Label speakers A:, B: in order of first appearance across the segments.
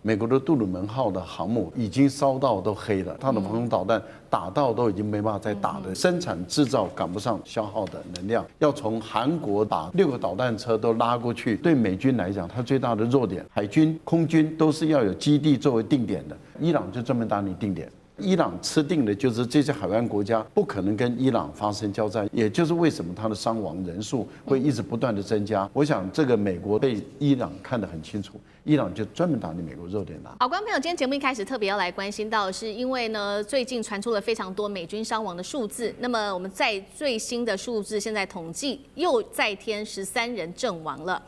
A: 美国的杜鲁门号的航母已经烧到都黑了，它的防空导弹打到都已经没办法再打了，生产制造赶不上消耗的能量，要从韩国把6个导弹车都拉过去，对美军来讲，它最大的弱点，海军、空军都是要有基地作为定点的，伊朗就专门打你定点。伊朗吃定的就是这些海湾国家不可能跟伊朗发生交战，也就是为什么它的伤亡人数会一直不断的增加。我想这个美国被伊朗看得很清楚，伊朗就专门打你美国弱点打。
B: 好，观众朋友，今天节目一开始特别要来关心到，是因为呢最近传出了非常多美军伤亡的数字。那么我们在最新的数字现在统计又再添13人阵亡了。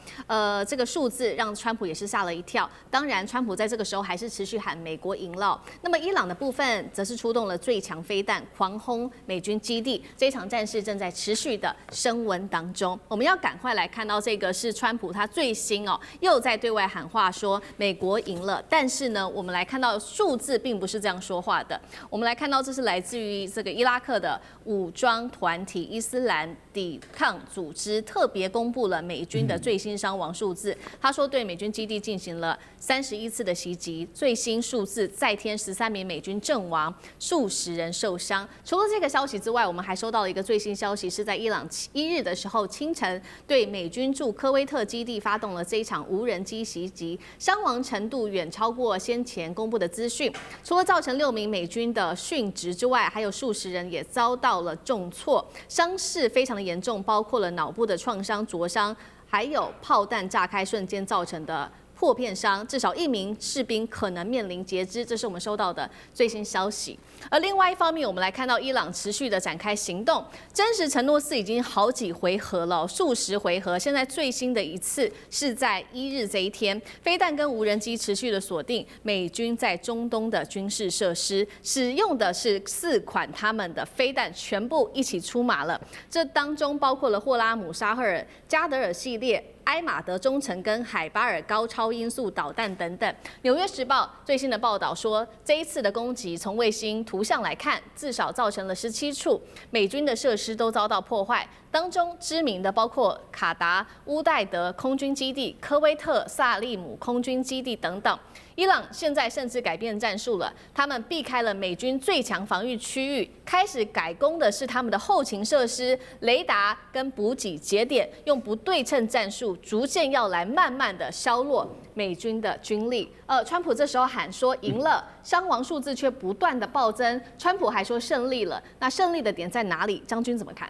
B: 这个数字让川普也是吓了一跳。当然，川普在这个时候还是持续喊美国赢了。那么伊朗的部分则是出动了最强飞弹，狂轰美军基地。这一场战事正在持续的升温当中。我们要赶快来看到这个是川普他最新又在对外喊话说美国赢了。但是呢，我们来看到数字并不是这样说话的。我们来看到这是来自于这个伊拉克的武装团体伊斯兰抵抗组织特别公布了美军的最新伤亡数字。他说对美军基地进行了31次的袭击，最新数字再添13名美军阵亡，数十人受伤。除了这个消息之外，我们还收到了一个最新消息，是在伊朗1日的时候清晨对美军驻科威特基地发动了这一场无人机袭击，伤亡程度远超过先前公布的资讯。除了造成6名美军的殉职之外，还有数十人也遭到了重挫，伤势非常的严重，包括了脑部的创伤、灼伤，还有炮弹炸开瞬间造成的破片伤，至少1名士兵可能面临截肢，这是我们收到的最新消息。而另外一方面，我们来看到伊朗持续的展开行动，真实承诺4已经好几回合了，数十回合。现在最新的一次是在1日这一天，飞弹跟无人机持续的锁定美军在中东的军事设施，使用的是4款他们的飞弹，全部一起出马了。这当中包括了霍拉姆沙赫尔、加德尔系列、埃马德中程跟海巴尔高超音速导弹等等。纽约时报最新的报道说，这一次的攻击从卫星图像来看，至少造成了17处美军的设施都遭到破坏，当中知名的包括卡达、乌代德空军基地、科威特萨利姆空军基地等等。伊朗现在甚至改变战术了，他们避开了美军最强防御区域，开始改攻的是他们的后勤设施、雷达跟补给节点，用不对称战术，逐渐要来慢慢的削弱美军的军力。川普这时候喊说赢了，伤亡数字却不断的暴增。川普还说胜利了，那胜利的点在哪里？将军怎么看？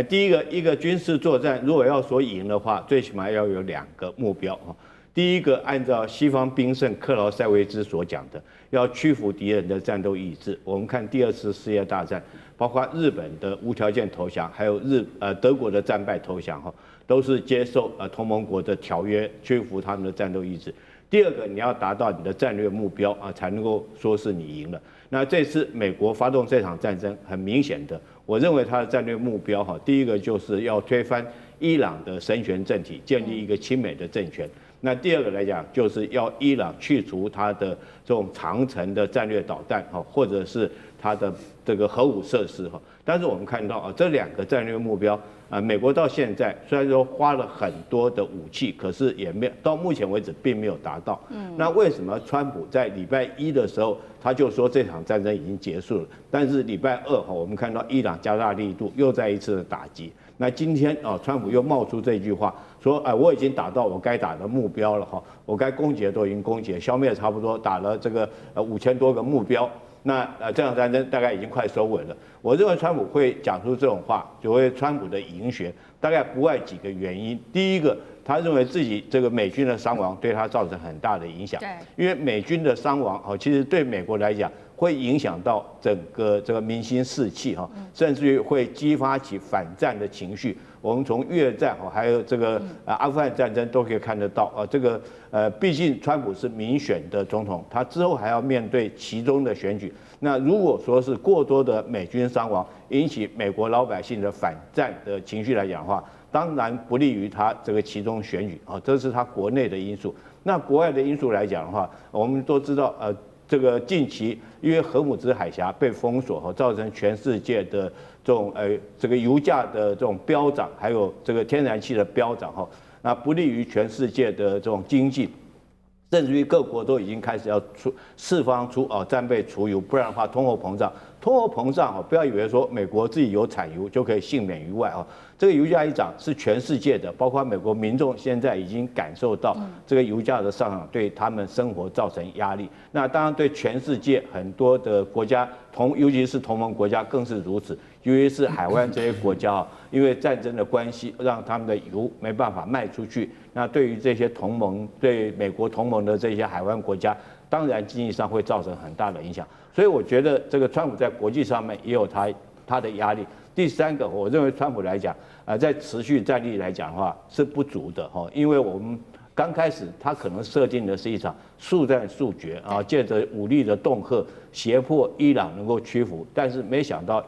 C: 第一个军事作战，如果要说赢的话，最起码要有2个目标。第一个，按照西方兵圣克劳塞维兹所讲的，要屈服敌人的战斗意志。我们看第2次世界大战，包括日本的无条件投降，还有德国的战败投降，都是接受同盟国的条约，屈服他们的战斗意志。第2个，你要达到你的战略目标才能够说是你赢了。那这次美国发动这场战争，很明显的，我认为它的战略目标第一个就是要推翻伊朗的神权政体，建立一个亲美的政权。那第2个来讲，就是要伊朗去除它的这种长程的战略导弹或者是它的这个核武设施但是我们看到这2个战略目标美国到现在虽然说花了很多的武器，可是也没有到目前为止并没有达到。那为什么川普在礼拜1的时候他就说这场战争已经结束了，但是礼拜2我们看到伊朗加大力度，又再一次的打击。那今天川普又冒出这句话，说我已经打到我该打的目标了我该攻击的都已经攻击了，消灭差不多打了这个5000多个目标。那这场战争大概已经快收尾了。我认为川普会讲出这种话，就会川普的赢学，大概不外几个原因。第一个，他认为自己这个美军的伤亡对他造成很大的影响，因为美军的伤亡其实对美国来讲会影响到整个这个民心士气甚至于会激发起反战的情绪。我们从越战还有这个阿富汗战争都可以看得到这个毕竟川普是民选的总统，他之后还要面对其中的选举。那如果说是过多的美军伤亡引起美国老百姓的反战的情绪来讲的话，当然不利于他这个其中选举这是他国内的因素。那国外的因素来讲的话，我们都知道这个近期因为荷姆兹海峡被封锁造成全世界的这种这个油价的这种飙涨，还有这个天然气的飙涨那不利于全世界的这种经济，甚至于各国都已经开始要释放出战备储油，不然的话通货膨胀。通货膨胀不要以为说美国自己有产油就可以幸免于外这个油价一涨是全世界的，包括美国民众现在已经感受到这个油价的上涨对他们生活造成压力。那当然对全世界很多的国家尤其是同盟国家更是如此，尤其是海湾这些国家因为战争的关系，让他们的油没办法卖出去。那对于这些同盟对美国同盟的这些海湾国家，当然经济上会造成很大的影响。所以我觉得这个川普在国际上面也有他的压力。第三个，我认为川普来讲在持续战力来讲的话是不足的因为我们刚开始他可能设定的是一场速战速决借着武力的恫吓胁迫伊朗能够屈服，但是没想到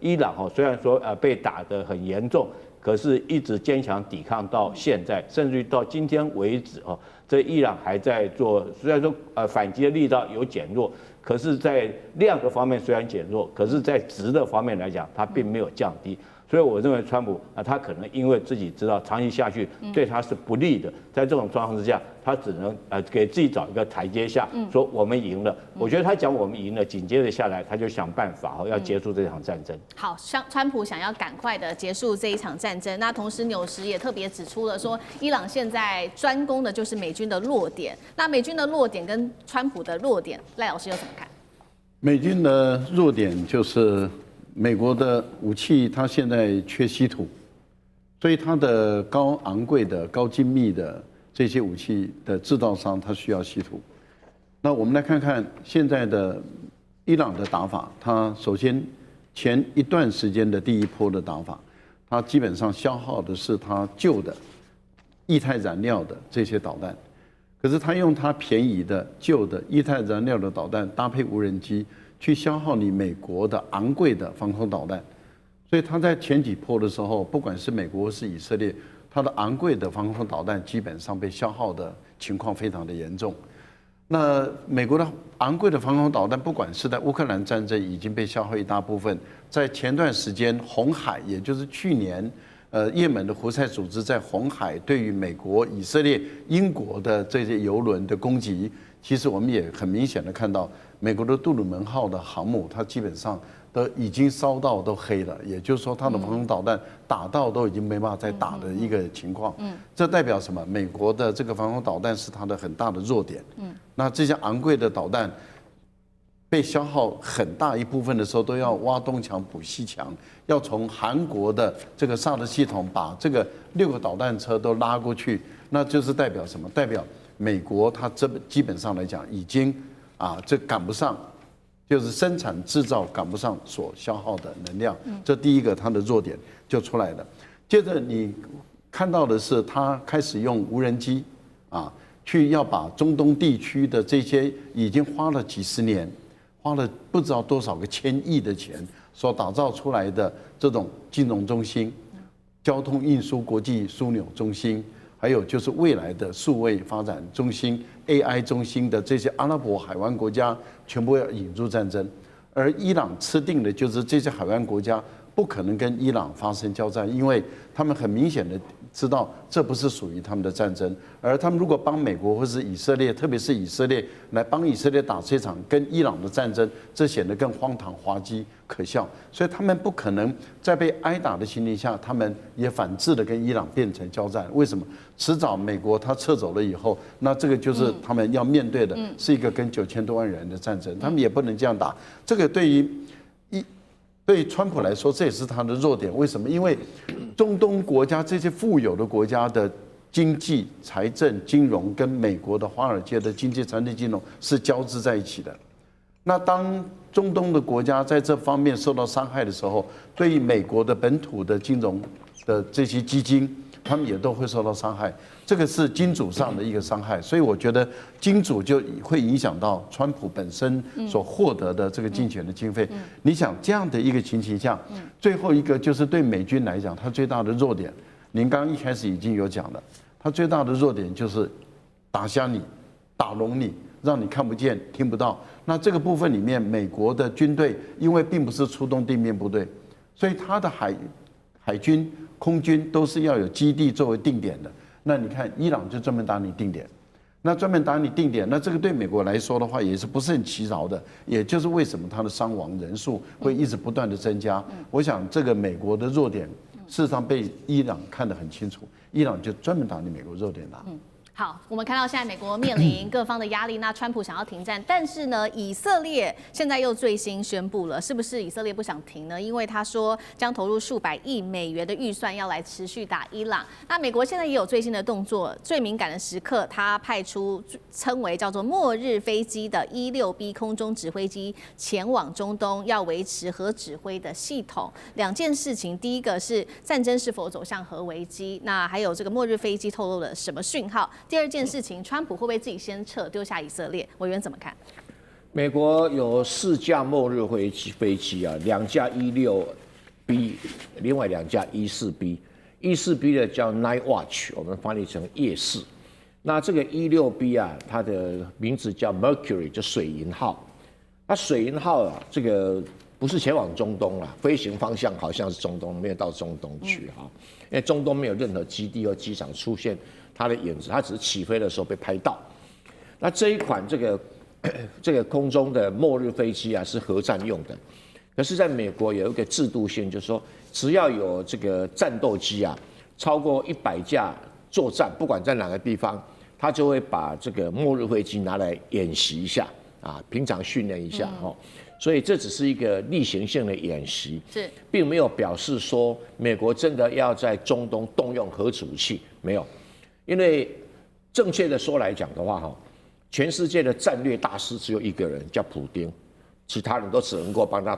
C: 伊朗虽然说被打得很严重，可是一直坚强抵抗到现在，甚至于到今天为止这伊朗还在做，虽然说反击的力道有减弱，可是在量的方面虽然减弱，可是在质的方面来讲，它并没有降低。所以我认为川普他可能因为自己知道长期下去对他是不利的，在这种状况之下，他只能给自己找一个台阶下，说我们赢了。我觉得他讲我们赢了，紧接着下来他就想办法要结束这场战争。
B: 好，川普想要赶快的结束这一场战争。那同时纽时也特别指出了说，伊朗现在专攻的就是美军的弱点。那美军的弱点跟川普的弱点，赖老师又怎么看？
A: 美军的弱点就是美国的武器，它现在缺稀土，所以它的高昂贵的、高精密的这些武器的制造商，它需要稀土。那我们来看看现在的伊朗的打法，它首先前一段时间的第一波的打法，它基本上消耗的是它旧的液态燃料的这些导弹，可是它用它便宜的旧的液态燃料的导弹搭配无人机，去消耗你美国的昂贵的防空导弹。所以它在前几波的时候，不管是美国或是以色列，它的昂贵的防空导弹基本上被消耗的情况非常的严重。那美国的昂贵的防空导弹，不管是在乌克兰战争已经被消耗一大部分，在前段时间红海，也就是去年，也门的胡塞组织在红海对于美国、以色列、英国的这些油轮的攻击，其实我们也很明显的看到，美国的杜鲁门号的航母，它基本上都已经烧到都黑了，也就是说，它的防空导弹打到都已经没办法再打的一个情况。这代表什么？美国的这个防空导弹是它的很大的弱点。那这些昂贵的导弹被消耗很大一部分的时候，都要挖东墙补西墙，要从韩国的这个萨德系统把这个6个导弹车都拉过去，那就是代表什么？代表美国它基本上来讲已经这赶不上。就是生产制造赶不上所消耗的能量，这第一个它的弱点就出来了。接着你看到的是，它开始用无人机去要把中东地区的这些已经花了几十年，花了不知道多少个1000亿的钱所打造出来的这种金融中心、交通运输国际枢纽中心，还有就是未来的数位发展中心、AI 中心的这些阿拉伯海湾国家，全部要引入战争。而伊朗吃定的就是这些海湾国家不可能跟伊朗发生交战，因为他们很明显的知道这不是属于他们的战争。而他们如果帮美国或是以色列，特别是以色列来帮以色列打这场跟伊朗的战争，这显得更荒唐、滑稽、可笑。所以他们不可能在被挨打的情形下，他们也反制的跟伊朗变成交战。为什么？迟早美国他撤走了以后，那这个就是他们要面对的是一个跟9000多万人的战争，他们也不能这样打。这个对于川普来说，这也是他的弱点。为什么？因为中东国家这些富有的国家的经济、财政、金融跟美国的华尔街的经济、财政、金融是交织在一起的。那当中东的国家在这方面受到伤害的时候，对于美国的本土的金融的这些基金，他们也都会受到伤害。这个是金主上的一个伤害，所以我觉得金主就会影响到川普本身所获得的这个竞选的经费。你想这样的一个情形下，最后一个就是对美军来讲，它最大的弱点，您刚刚一开始已经有讲了，它最大的弱点就是打瞎你、打聋你，让你看不见、听不到。那这个部分里面，美国的军队因为并不是出动地面部队，所以它的海军、空军都是要有基地作为定点的。那你看，伊朗就专门打你定点，那专门打你定点，那这个对美国来说的话，也是不是很其扰的，也就是为什么它的伤亡人数会一直不断的增加。我想这个美国的弱点，事实上被伊朗看得很清楚，伊朗就专门打你美国弱点打。
B: 好，我们看到现在美国面临各方的压力，那川普想要停战，但是呢，以色列现在又最新宣布了，是不是以色列不想停呢？因为他说将投入数百亿美元的预算要来持续打伊朗。那美国现在也有最新的动作，最敏感的时刻，他派出称为叫做末日飞机的16B 空中指挥机前往中东，要维持核指挥的系统。两件事情，第一个是战争是否走向核危机，那还有这个末日飞机透露了什么讯号？第二件事情，川普会不会自己先撤，丢下以色列？委员怎么看？
D: 美国有4架末日飞机啊，2架16B， 另外2架14B。14B 的叫 Night Watch， 我们翻译成夜视。那这个16B 啊，它的名字叫 Mercury， 就水银号。那水银号啊，这个不是前往中东啊，飞行方向好像是中东，没有到中东去哈，因为中东没有任何基地或机场出现它的影子，它只是起飞的时候被拍到。那这一款这个空中的末日飞机啊，是核战用的。可是，在美国有一个制度性，就是说，只要有这个战斗机啊，超过100架作战，不管在哪个地方，他就会把这个末日飞机拿来演习一下啊，平常训练一下哈。所以这只是一个例行性的演习，并没有表示说美国真的要在中东动用核子武器，没有。因为正确的说来讲的话，哈，全世界的战略大师只有一个人，叫普丁，其他人都只能够帮他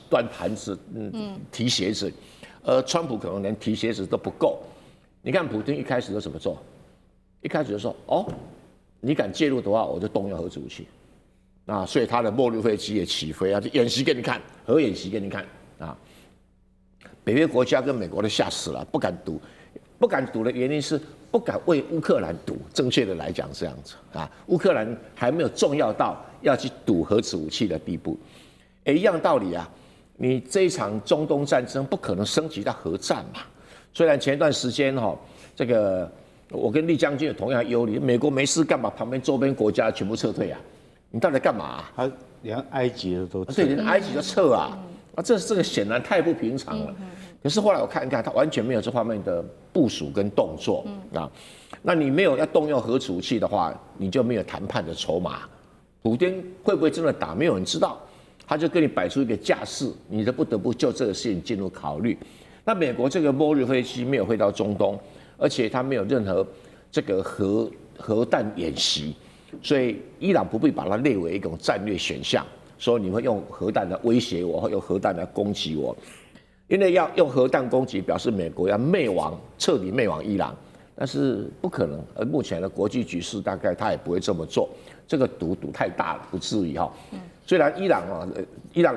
D: 端盘子、提鞋子，而川普可能连提鞋子都不够。你看普丁一开始都怎么做？一开始就说：“哦，你敢介入的话，我就动用核子武器。”啊，所以他的末日飞机也起飞啊，就演习给你看，核演习给你看啊。北约国家跟美国都吓死了，不敢赌。不敢赌的原因是不敢为乌克兰赌，正确的来讲这样子啊，乌克兰还没有重要到要去赌核子武器的地步。一样道理啊，你这一场中东战争不可能升级到核战嘛。虽然前一段时间这个我跟厉将军有同样的忧虑，美国没事干嘛？旁边周边国家全部撤退啊，你到底干嘛啊？
C: 他连埃及的都撤，
D: 对，连埃及都撤啊，这个显然太不平常了。可是后来我看一看，他完全没有这方面的部署跟动作啊。那你没有要动用核子武器的话，你就没有谈判的筹码。普丁会不会真的打，没有人知道。他就跟你摆出一个架势，你就不得不就这个事情进入考虑。那美国这个末日飞机没有飞到中东，而且它没有任何这个核弹演习，所以伊朗不必把它列为一种战略选项，说你会用核弹来威胁我，或用核弹来攻击我。因为要用核弹攻击，表示美国要彻底灭亡伊朗，但是不可能。而目前的国际局势，大概他也不会这么做。这个赌太大了，不至于哈。虽然伊朗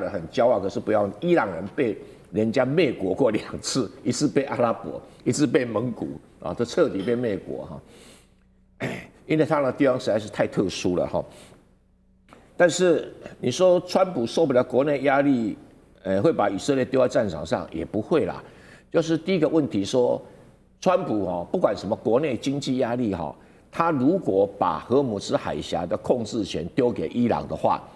D: 人很骄傲，可是不要伊朗人被人家灭国过2次，一次被阿拉伯，一次被蒙古啊，都彻底被灭国哈。因为他的地方实在是太特殊了哈。但是你说川普受不了国内压力？会把以色列丢在战场上也不会啦，就是第一个问题说，川普不管什么国内经济压力他如果把荷姆兹海峡的控制权丢给伊朗的话，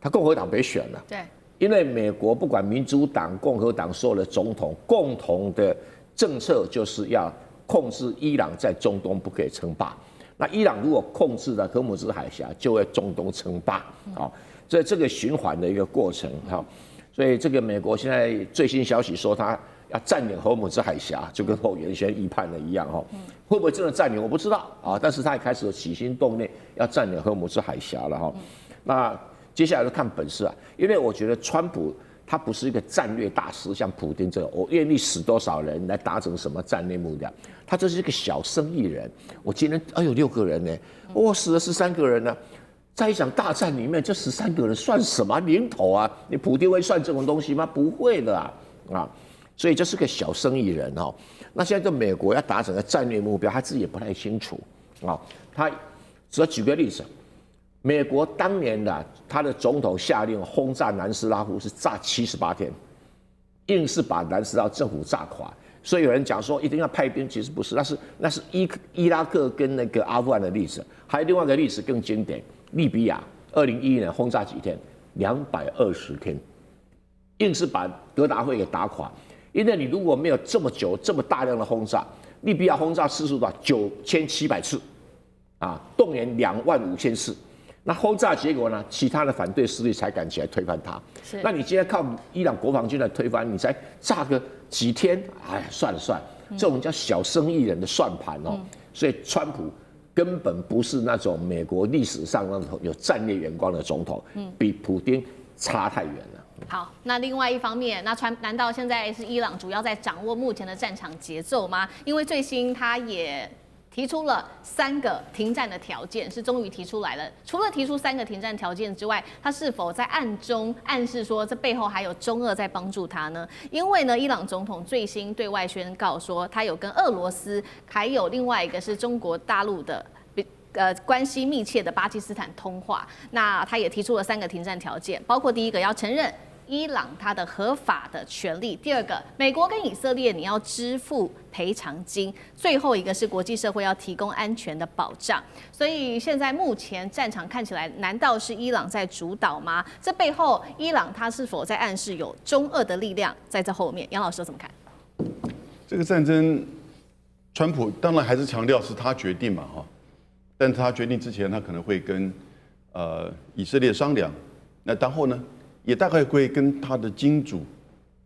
D: 他共和党别选了。
B: 对，
D: 因为美国不管民主党、共和党所有的总统共同的政策就是要控制伊朗在中东不可以称霸。那伊朗如果控制了荷姆兹海峡，就会中东称霸这个循环的一个过程所以这个美国现在最新消息说，他要占领荷姆兹海峡，就跟后原先预判的一样会不会真的占领我不知道但是他也开始有起心动念要占领荷姆兹海峡了那接下来就看本事啊，因为我觉得川普他不是一个战略大师，像普丁这种，我愿意死多少人来达成什么战略目标，他这是一个小生意人。我今天6个人呢，我死了13个人呢。在一场大战里面，这13个人算什么零头啊？你普丁会算这种东西吗？不会的所以这是个小生意人那现在在美国要达成的战略目标，他自己也不太清楚他只要举个例子，美国当年他的总统下令轰炸南斯拉夫是炸78天，硬是把南斯拉夫政府炸垮。所以有人讲说一定要派兵，其实不是，那是伊拉克跟那个阿富汗的例子，还有另外一个例子更经典，利比亚2011年轰炸几天，220天，硬是把格达费给打垮。因为你如果没有这么久这么大量的轰炸，利比亚轰炸次数多少？9700次，啊，动员25000次。那轰炸结果呢？其他的反对势力才敢起来推翻它。那你今天靠伊朗国防军来推翻，你才炸个几天？哎呀，算了，这种叫小生意人的算盘哦。所以川普根本不是那种美国历史上那种有战略眼光的总统，比普丁差太远了。
B: 好，那另外一方面，难道现在是伊朗主要在掌握目前的战场节奏吗？因为最新他也提出了3个停战的条件，是终于提出来了。除了提出3个停战条件之外，他是否在暗中暗示说这背后还有中俄在帮助他呢？因为呢，伊朗总统最新对外宣告说，他有跟俄罗斯，还有另外一个是中国大陆的。关系密切的巴基斯坦通话，那他也提出了3个停战条件，包括第一个要承认伊朗它的合法的权利，第二个美国跟以色列你要支付赔偿金，最后一个是国际社会要提供安全的保障。所以现在目前战场看起来，难道是伊朗在主导吗？这背后伊朗它是否在暗示有中俄的力量在这后面？杨老师怎么看？
A: 这个战争，川普当然还是强调是他决定嘛，哈。但是他决定之前，他可能会跟以色列商量，那然后呢，也大概会跟他的金主，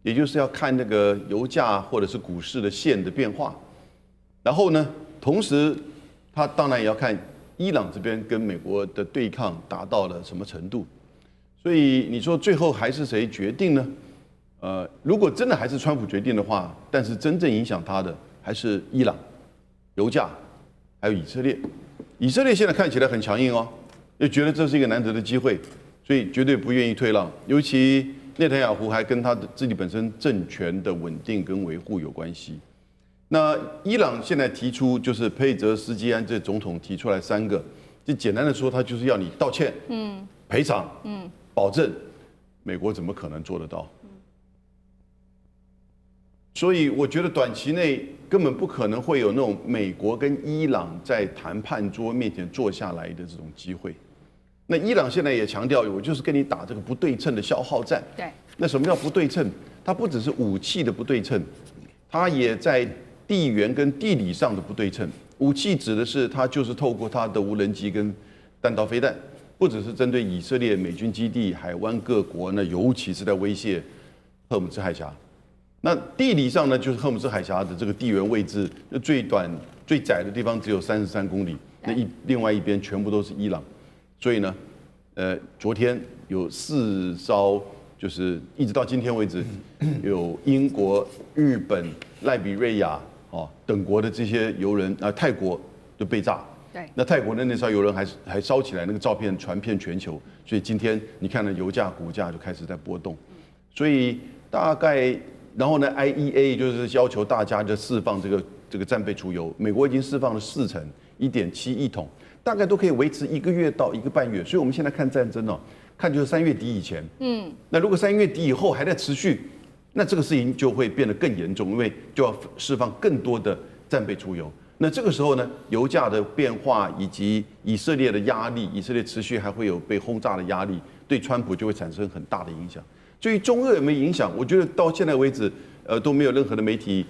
A: 也就是要看那个油价或者是股市的线的变化，然后呢，同时他当然也要看伊朗这边跟美国的对抗达到了什么程度，所以你说最后还是谁决定呢？如果真的还是川普决定的话，但是真正影响他的还是伊朗、油价，还有以色列。以色列现在看起来很强硬哦，又觉得这是一个难得的机会，所以绝对不愿意退让。尤其内塔尼亚胡还跟他的自己本身政权的稳定跟维护有关系。那伊朗现在提出就是佩泽斯基安这总统提出来3个，就简单的说，他就是要你道歉、赔偿、保证。美国怎么可能做得到？所以我觉得短期内根本不可能会有那种美国跟伊朗在谈判桌面前坐下来的这种机会。那伊朗现在也强调，我就是跟你打这个不对称的消耗战。
B: 对。
A: 那什么叫不对称？它不只是武器的不对称，它也在地缘跟地理上的不对称。武器指的是它就是透过它的无人机跟弹道飞弹，不只是针对以色列美军基地、海湾各国，那尤其是在威胁荷姆兹海峡。那地理上呢，就是荷姆兹海峡的这个地缘位置，最短最窄的地方只有33公里，那另外一边全部都是伊朗，所以呢，昨天有4艘，就是一直到今天为止，有英国、日本、赖比瑞亚等国的这些油轮泰国就被炸。
B: 对，
A: 那泰国的那艘油轮还烧起来，那个照片传遍全球，所以今天你看到油价、股价就开始在波动，所以大概。然后呢 ，IEA 就是要求大家就释放这个战备储油，美国已经释放了4成，1.7亿桶，大概都可以维持1个月到1个半月。所以我们现在看战争看就是3月底以前，那如果3月底以后还在持续，那这个事情就会变得更严重，因为就要释放更多的战备储油。那这个时候呢，油价的变化以及以色列的压力，以色列持续还会有被轰炸的压力，对川普就会产生很大的影响。至于中俄有没有影响，我觉得到现在为止，都没有任何的媒体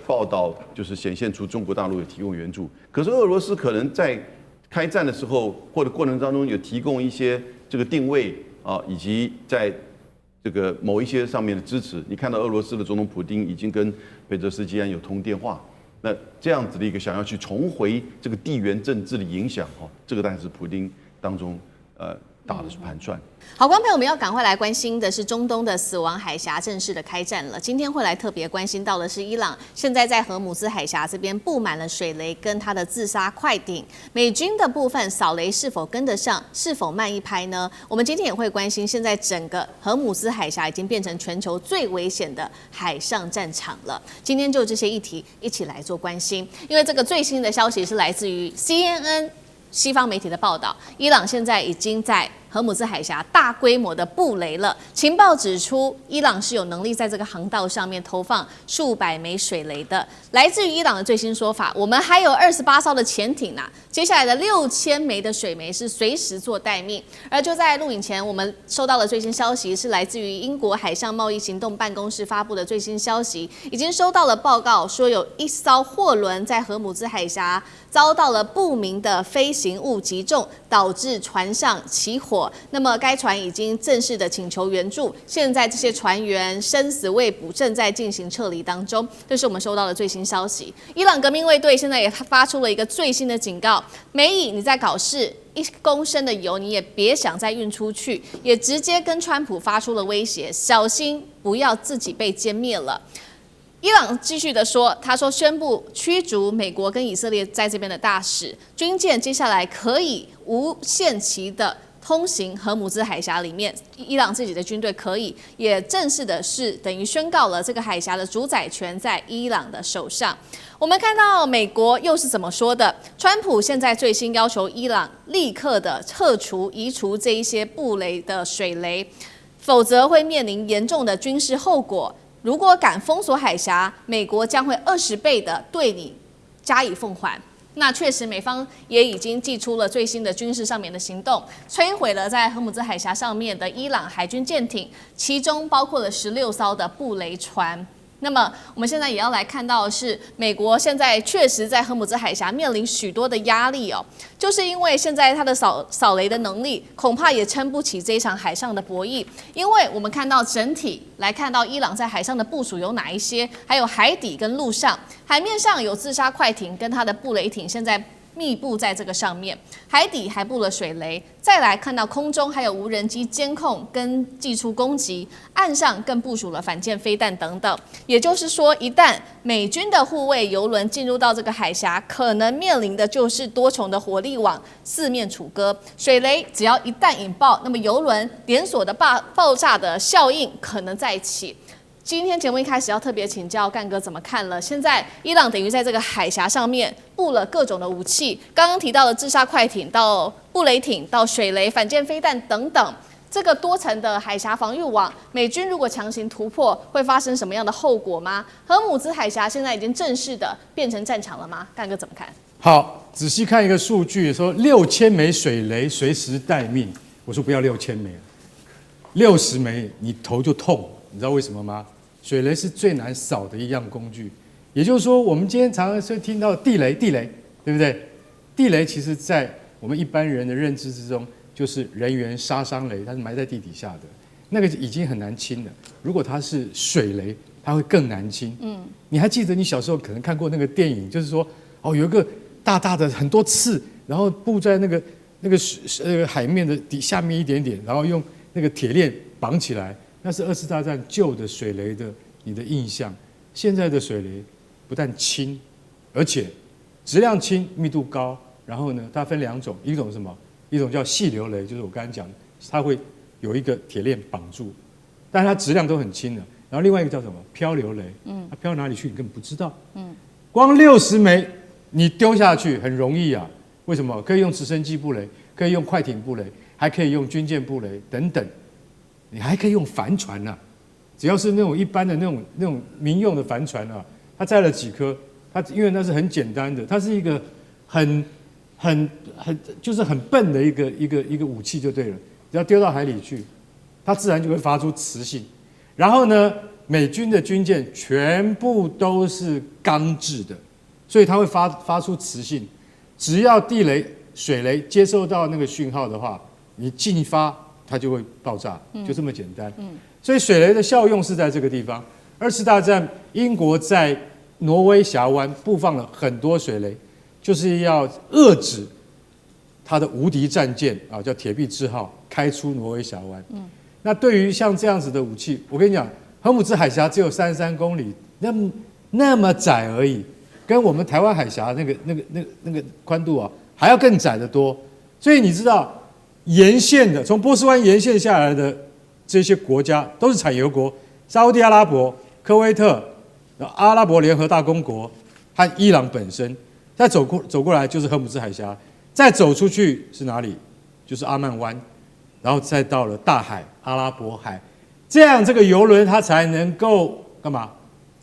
A: 报道，就是显现出中国大陆有提供援助。可是俄罗斯可能在开战的时候或者过程当中有提供一些这个定位以及在这个某一些上面的支持。你看到俄罗斯的总统普丁已经跟佩泽斯基安有通电话，那这样子的一个想要去重回这个地缘政治的影响这个当然是普丁当中打的是盘算。
B: 好，观众朋友，我们要赶快来关心的是中东的死亡海峡正式的开战了。今天会来特别关心到的是伊朗现在在荷姆兹海峡这边布满了水雷跟它的自杀快艇，美军的部分扫雷是否跟得上，是否慢一拍呢？我们今天也会关心，现在整个荷姆兹海峡已经变成全球最危险的海上战场了。今天就这些议题一起来做关心，因为这个最新的消息是来自于 CNN。西方媒体的报道，伊朗现在已经在荷姆兹海峡大规模的布雷了。情报指出，伊朗是有能力在这个航道上面投放数百枚水雷的。来自于伊朗的最新说法，我们还有28艘的潜艇啊，接下来的6000枚的水梅是随时做待命。而就在录影前，我们收到了最新消息，是来自于英国海上贸易行动办公室发布的最新消息，已经收到了报告，说有一艘货轮在荷姆兹海峡遭到了不明的飞行物击中，导致船上起火。那么该船已经正式的请求援助，现在这些船员生死未卜，正在进行撤离当中。这是我们收到的最新消息。伊朗革命卫队现在也发出了一个最新的警告：美以你在搞事，1公升的油你也别想再运出去，也直接跟川普发出了威胁，小心不要自己被歼灭了。伊朗继续的说，他说宣布驱逐美国跟以色列在这边的大使，军舰接下来可以无限期的通行荷姆兹海峡里面，伊朗自己的军队可以，也正式的是等于宣告了这个海峡的主宰权在伊朗的手上。我们看到美国又是怎么说的？川普现在最新要求伊朗立刻的移除这一些布雷的水雷，否则会面临严重的军事后果。如果敢封锁海峡，美国将会20倍的对你加以奉还。那确实，美方也已经祭出了最新的军事上面的行动，摧毁了在荷姆兹海峡上面的伊朗海军舰艇，其中包括了16艘的布雷船。那么我们现在也要来看到的是，美国现在确实在荷姆兹海峡面临许多的压力哦，就是因为现在它的扫雷的能力恐怕也撑不起这一场海上的博弈，因为我们看到整体来看到伊朗在海上的部署有哪一些，还有海底跟陆上，海面上有自杀快艇跟它的布雷艇，现在密布在这个上面，海底还布了水雷，再来看到空中还有无人机监控跟寄出攻击，岸上更部署了反舰飞弹等等。也就是说，一旦美军的护卫游轮进入到这个海峡，可能面临的就是多重的火力网四面楚歌。水雷只要一旦引爆，那么游轮连锁的爆炸的效应可能再起。今天节目一开始要特别请教干哥怎么看了？现在伊朗等于在这个海峡上面布了各种的武器，刚刚提到的自杀快艇到布雷艇到水雷、反舰飞弹等等，这个多层的海峡防御网，美军如果强行突破，会发生什么样的后果吗？荷姆兹海峡现在已经正式的变成战场了吗？干哥怎么看？
E: 好，仔细看一个数据，说6000枚水雷随时待命。我说不要6000枚，60枚你头就痛，你知道为什么吗？水雷是最难扫的一样工具，也就是说，我们今天常常会听到地雷，对不对？地雷其实在我们一般人的认知之中，就是人员杀伤雷，它是埋在地底下的，那个已经很难清了。如果它是水雷，它会更难清。你还记得你小时候可能看过那个电影，就是说，有一个大大的很多刺，然后布在那个海面的下面一点点，然后用那个铁链绑起来。那是2次大战旧的水雷的你的印象。现在的水雷不但轻，而且质量轻、密度高。然后呢，它分2种，一种是什么？一种叫细流雷，就是我刚才讲的，它会有一个铁链绑住，但是它质量都很轻的。然后另外一个叫什么？漂流雷，它飘哪里去你根本不知道。光60枚你丢下去很容易啊，为什么？可以用直升机布雷，可以用快艇布雷，还可以用军舰布雷等等。你还可以用帆船啊，只要是那种一般的那种民用的帆船啊，它载了几颗，它因为那是很简单的，它是一个就是很笨的一个武器就对了，只要丢到海里去，它自然就会发出磁性。然后呢，美军的军舰全部都是钢制的，所以它会发出磁性。只要地雷、水雷接收到那个讯号的话，你进发。它就会爆炸，就这么简单。所以水雷的效用是在这个地方。2次大战，英国在挪威峡湾布放了很多水雷，就是要遏制它的无敌战舰啊，叫铁壁之号开出挪威峡湾。那对于像这样子的武器，我跟你讲，荷姆兹海峡只有33公里，那么窄而已，跟我们台湾海峡那个宽度啊，还要更窄得多。所以你知道。沿线的，从波斯湾沿线下来的这些国家都是产油国，沙烏地阿拉伯、科威特、阿拉伯联合大公国和伊朗本身。再走过来就是荷姆兹海峡，再走出去是哪里？就是阿曼湾。然后再到了大海、阿拉伯海，这样这个油轮它才能够干嘛？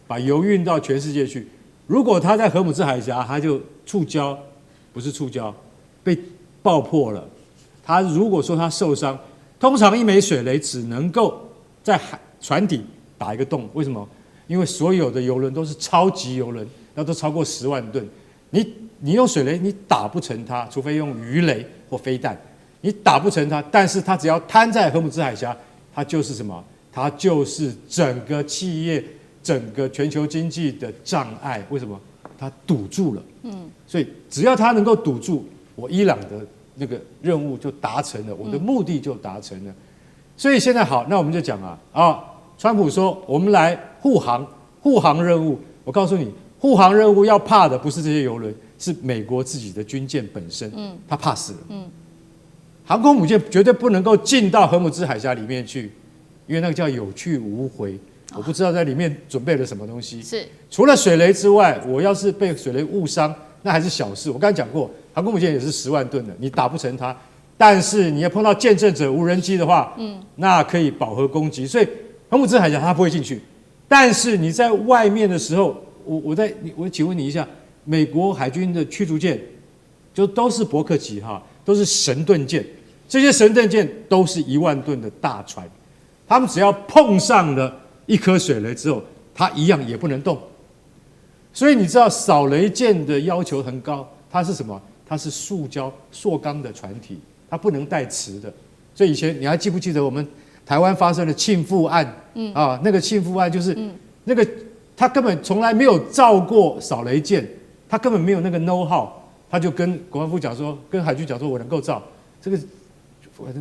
E: 把油运到全世界去。如果它在荷姆兹海峡，它就触礁，不是触礁，被爆破了。它如果说它受伤，通常一枚水雷只能够在船底打一个洞。为什么？因为所有的油轮都是超级油轮，那都超过10万吨。你用水雷你打不成它，除非用鱼雷或飞弹，你打不成它。但是它只要摊在荷姆兹海峡，它就是什么？它就是整个企业、整个全球经济的障碍。为什么？它堵住了。所以只要它能够堵住，我伊朗的那个任务就达成了，我的目的就达成了。所以现在好，那我们就讲川普说我们来护航任务。我告诉你，护航任务要怕的不是这些油轮，是美国自己的军舰本身。他怕死了。航空母舰绝对不能够进到荷姆兹海峡里面去，因为那个叫有去无回。我不知道在里面准备了什么东西。
B: 是
E: 除了水雷之外，我要是被水雷误伤，那还是小事。我刚才讲过，航空母舰也是10万吨的，你打不成它。但是你要碰到见证者无人机的话，那可以饱和攻击。所以荷姆兹海峡它不会进去。但是你在外面的时候，我请问你一下，美国海军的驱逐舰就都是伯克级都是神盾舰，这些神盾舰都是1万吨的大船，他们只要碰上了一颗水雷之后，它一样也不能动。所以你知道扫雷舰的要求很高，它是什么？它是塑钢的船体，它不能带磁的。所以以前你还记不记得我们台湾发生的庆富案？那个庆富案就是那个他根本从来没有造过扫雷舰，他根本没有那个 know how， 他就跟国防部讲说，跟海军讲说我能够造，这个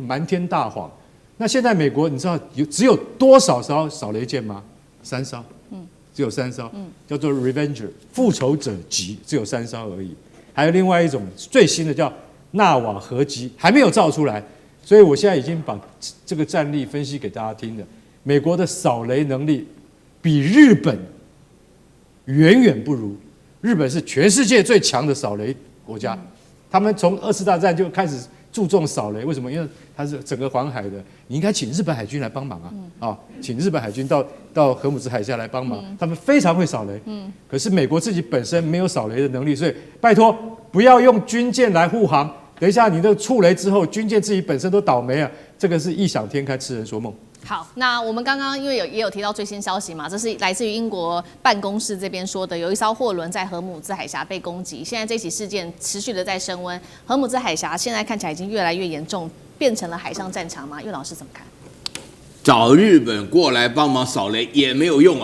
E: 瞒天大谎。那现在美国你知道只有多少艘扫雷舰吗？3艘，只有3艘，叫做 Revenger 复仇者级，只有3艘而已。还有另外一种最新的叫纳瓦河级，还没有造出来。所以我现在已经把这个战例分析给大家听了。美国的扫雷能力比日本远远不如，日本是全世界最强的扫雷国家，他们从2次大战就开始注重扫雷。为什么？因为它是整个环海的，你应该请日本海军来帮忙请日本海军到荷姆兹海峡来帮忙，他们非常会扫雷。可是美国自己本身没有扫雷的能力，所以拜托不要用军舰来护航。等一下你的触雷之后，军舰自己本身都倒霉啊，这个是异想天开，痴人说梦。
B: 好，那我们刚刚因为也有提到最新消息嘛，这是来自于英国办公室这边说的，有一艘货轮在荷姆兹海峡被攻击，现在这起事件持续的在升温，荷姆兹海峡现在看起来已经越来越严重，变成了海上战场吗？岳老师怎么看？
F: 找日本过来帮忙扫雷也没有用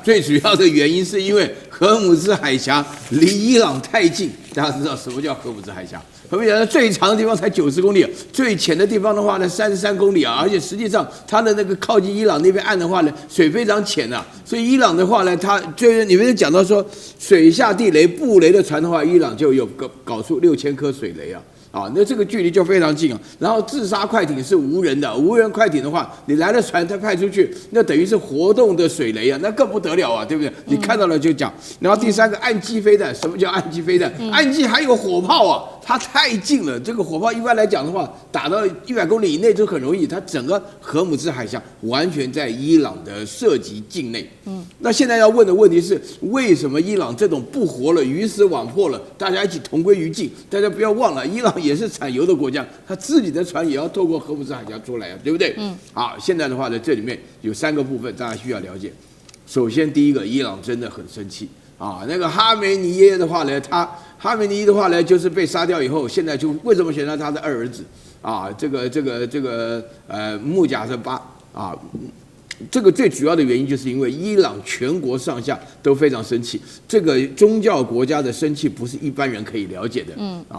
F: 最主要的原因是因为荷姆兹海峡离伊朗太近。大家知道什么叫荷姆兹海峡？荷姆兹海峡最长的地方才90公里，最浅的地方的话呢33公里而且实际上它的那个靠近伊朗那边岸的话呢，水非常浅所以伊朗的话呢，它就是你们讲到说水下地雷、布雷的船的话，伊朗就有搞出6000颗水雷那这个距离就非常近然后自杀快艇是无人的，无人快艇的话，你来了船，它派出去，那等于是活动的水雷那更不得了对不对？你看到了就讲。然后第3个岸基飞弹，什么叫岸基飞弹？岸基还有火炮它太近了。这个火炮一般来讲的话，打到100公里以内就很容易。它整个荷姆兹海峡完全在伊朗的涉及境内。那现在要问的问题是，为什么伊朗这种不活了、鱼死网破了，大家一起同归于尽？大家不要忘了，伊朗也是产油的国家，他自己的船也要透过荷姆兹海峡出来对不对？好，现在的话呢，这里面有3个部分大家需要了解。首先，第一个，伊朗真的很生气那个哈梅尼耶的话呢，哈梅尼耶的话呢，就是被杀掉以后，现在就为什么选到他的2儿子这个穆贾什巴这个最主要的原因就是因为伊朗全国上下都非常生气，这个宗教国家的生气不是一般人可以了解的，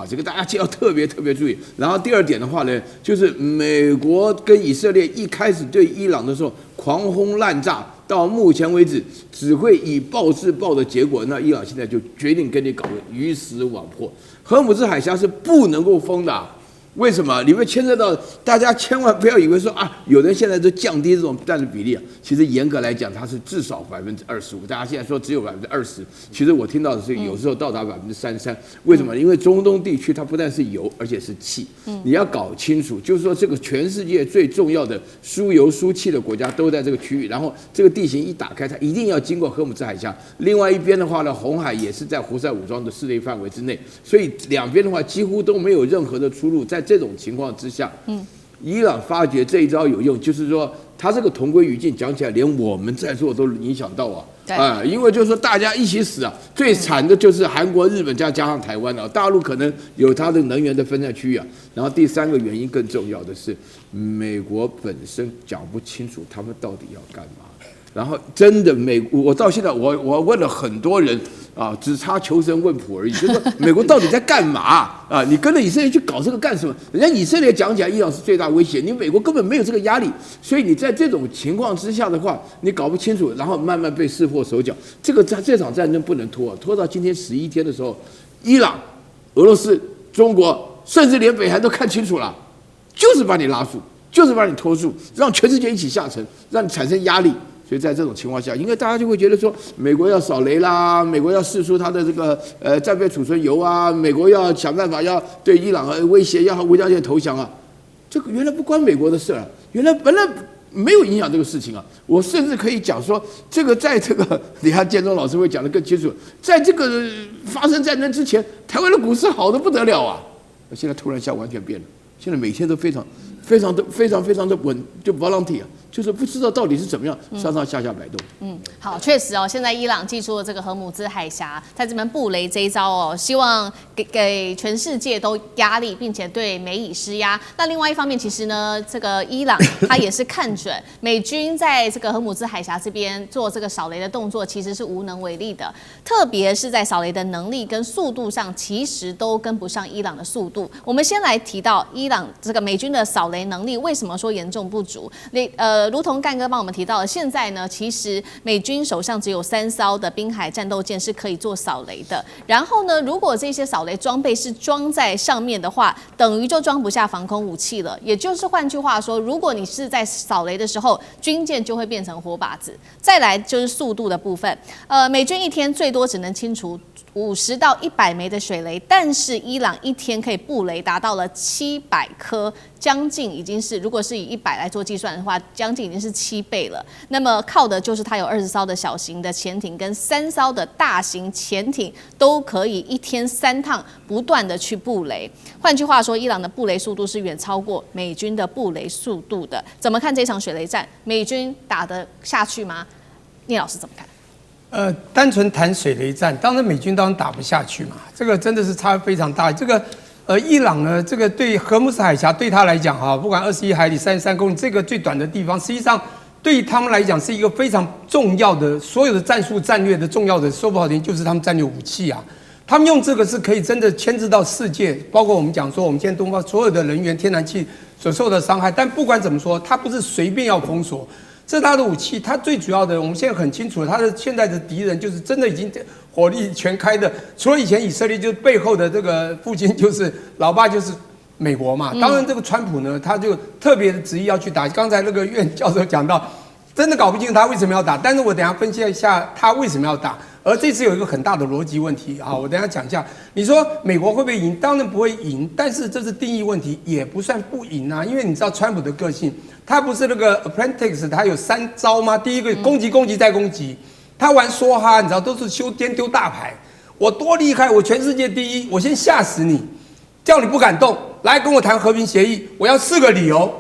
F: 这个大家就要特别注意。然后第2点的话呢，就是美国跟以色列一开始对伊朗的时候狂轰滥炸，到目前为止只会以暴制暴的结果，那伊朗现在就决定跟你搞个鱼死网破。荷姆兹海峡是不能够封的为什么？里面牵涉到大家千万不要以为说啊，有人现在都降低这种占的比例啊，其实严格来讲，它是至少25%。大家现在说只有20%，其实我听到的是有时候到达33%。为什么？因为中东地区它不但是油，而且是气。你要搞清楚，就是说这个全世界最重要的输油输气的国家都在这个区域，然后这个地形一打开，它一定要经过荷姆兹海峡。另外一边的话呢，红海也是在胡塞武装的势力范围之内，所以两边的话几乎都没有任何的出路。在这种情况之下，伊朗发觉这一招有用，就是说他这个同归于尽，讲起来连我们在座都影响到啊，因为就是说大家一起死啊，最惨的就是韩国、日本加上台湾啊，大陆可能有它的能源的分散区域啊。然后第三个原因更重要的是，美国本身讲不清楚他们到底要干嘛。然后真的我到现在我问了很多人啊，只差求神问卜而已，就是说美国到底在干嘛啊？你跟着以色列去搞这个干什么？人家以色列讲起来，伊朗是最大威胁，你美国根本没有这个压力，所以你在这种情况之下的话，你搞不清楚，然后慢慢被识破手脚。这场战争不能拖，拖到今天11天的时候，伊朗、俄罗斯、中国，甚至连北韩都看清楚了，就是把你拉住，就是把你拖住，让全世界一起下沉，让你产生压力。所以在这种情况下，因为大家就会觉得说，美国要扫雷啦，美国要释出它的这个战备储存油啊，美国要想办法要对伊朗威胁，要无条件投降啊，这个原来不关美国的事了，原来本来没有影响这个事情啊。我甚至可以讲说，这个在这个，你看建中老师会讲得更清楚，在这个发生战争之前，台湾的股市好得不得了啊，现在突然一下完全变了，现在每天都非常的稳，就 volunteer 啊。就是不知道到底是怎么样上上下下摆动。
B: 好，确实哦，现在伊朗祭出了这个荷姆兹海峡，在这边布雷这一招哦，希望给全世界都压力，并且对美以施压。那另外一方面，其实呢，这个伊朗他也是看准美军在这个荷姆兹海峡这边做这个扫雷的动作，其实是无能为力的，特别是在扫雷的能力跟速度上，其实都跟不上伊朗的速度。我们先来提到伊朗这个美军的扫雷能力，为什么说严重不足？如同干哥帮我们提到的，现在呢，其实美军手上只有3艘的滨海战斗舰是可以做扫雷的。然后呢，如果这些扫雷装备是装在上面的话，等于就装不下防空武器了。也就是换句话说，如果你是在扫雷的时候，军舰就会变成活靶子。再来就是速度的部分，美军一天最多只能清除50到100枚的水雷，但是伊朗一天可以布雷达到了700颗，将近已经是，如果是以100来做计算的话，将近已经是7倍了。那么靠的就是它有20艘的小型的潜艇跟3艘的大型潜艇，都可以一天3趟不断的去布雷。换句话说，伊朗的布雷速度是远超过美军的布雷速度的。怎么看这场水雷战？美军打得下去吗？聂老师怎么看？
G: 单纯谈水雷战，当然美军当然打不下去嘛，这个真的是差非常大。这个伊朗呢，这个对荷姆斯海峡对他来讲哈，不管21海里、33公里，这个最短的地方，实际上对他们来讲是一个非常重要的，所有的战术战略的重要的，说不好听就是他们战略武器啊。他们用这个是可以真的牵制到世界，包括我们讲说我们现在东方所有的人员、天然气所受的伤害。但不管怎么说，它不是随便要封锁。这是他的武器，他最主要的，我们现在很清楚，他的现在的敌人就是真的已经火力全开的。除了以前以色列，就是背后的这个父亲就是老爸就是美国嘛。当然，这个川普呢，他就特别的执意要去打。刚才那个苑教授讲到，真的搞不清楚他为什么要打，但是我等一下分析一下他为什么要打。而这次有一个很大的逻辑问题啊，我等一下讲一下。你说美国会不会赢？当然不会赢，但是这是定义问题，也不算不赢啊。因为你知道川普的个性，他不是那个 apprentice， 他有3招吗？第一个攻击、攻击再攻击，他玩梭哈，你知道都是先丢大牌，我多厉害，我全世界第一，我先吓死你，叫你不敢动，来跟我谈和平协议，我要4个理由，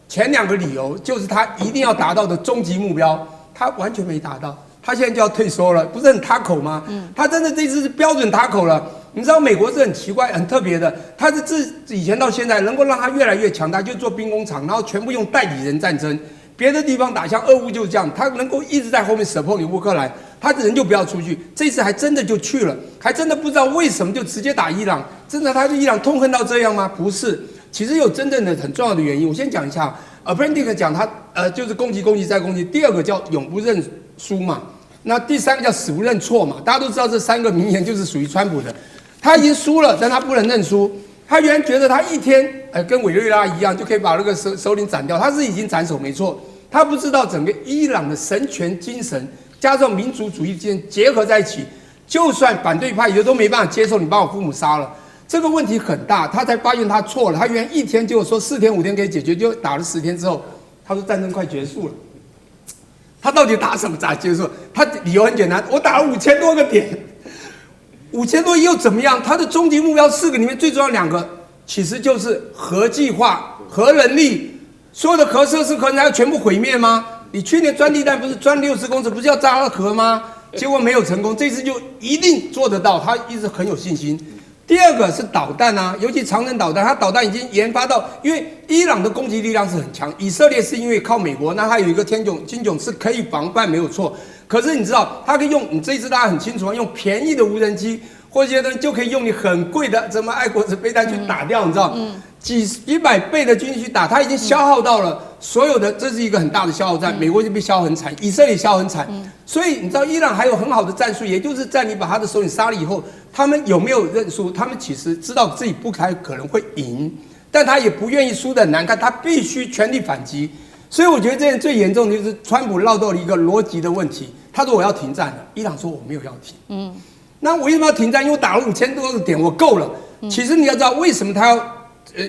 G: 前2个理由就是他一定要达到的终极目标，他完全没达到。他现在就要退缩了，不是很塔口吗？他真的这次是标准塔口了。你知道美国是很奇怪、很特别的，他是自以前到现在能够让他越来越强大，就做兵工厂，然后全部用代理人战争。别的地方打，像俄乌就是这样，他能够一直在后面 support 你乌克兰，他人就不要出去。这次还真的就去了，还真的不知道为什么就直接打伊朗。真的他对伊朗痛恨到这样吗？不是，其实有真正的很重要的原因。我先讲一下 ，Apprentice 讲他就是攻击、攻击再攻击。第2个叫永不认输嘛。那第3个叫死不认错嘛，大家都知道这3个名言就是属于川普的。他已经输了，但他不能认输。他原来觉得他一天跟委内瑞拉一样，就可以把那个首领斩掉。他是已经斩首没错，他不知道整个伊朗的神权精神加上民族主义结合在一起，就算反对派也都没办法接受你把我父母杀了。这个问题很大，他才发现他错了。他原来1天就说4天5天可以解决，就打了10天之后，他说战争快结束了。他到底打什么咋结束？他理由很简单，我打了5000多个点，5000多又怎么样？他的终极目标4个里面最重要2个。其实就是核计划、核能力，所有的核设施、核能要全部毁灭吗？你去年钻地弹不是钻60公尺，不是要炸到核吗？结果没有成功，这次就一定做得到，他一直很有信心。第2个是导弹啊，尤其长程导弹，它导弹已经研发到，因为伊朗的攻击力量是很强，以色列是因为靠美国，那它有一个金囧是可以防范没有错。可是你知道，它可以用，你这一次大家很清楚啊，用便宜的无人机。或者呢，就可以用你很贵的什么爱国者飞弹去打掉，你知道，几百倍的军力去打，它已经消耗到了所有的，这是一个很大的消耗战。美国就被消耗很惨，以色列消耗很惨，所以你知道伊朗还有很好的战术，也就是在你把他的首领杀了以后，他们有没有认输？他们其实知道自己不太可能会赢，但他也不愿意输得很难看，他必须全力反击。所以我觉得这最严重的就是川普绕到了一个逻辑的问题，他说我要停战了，伊朗说我没有要停，那我为什么要停战？因为我打了5000多个点，我够了。其实你要知道为什么他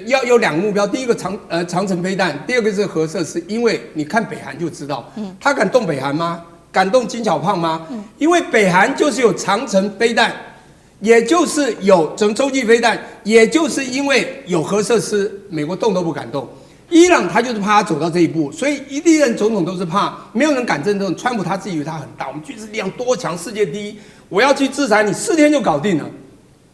G: 要有2个目标，第一个长程飞弹，第2个是核设施。因为你看北韩就知道，他敢动北韩吗？敢动金小胖吗？因为北韩就是有长程飞弹，也就是有洲际飞弹，也就是因为有核设施，美国动都不敢动。伊朗他就是怕他走到这一步，所以历任总统都是怕，没有人敢震动。川普他自己以为他很大，我们军事力量多强，世界第一。我要去制裁你4天就搞定了，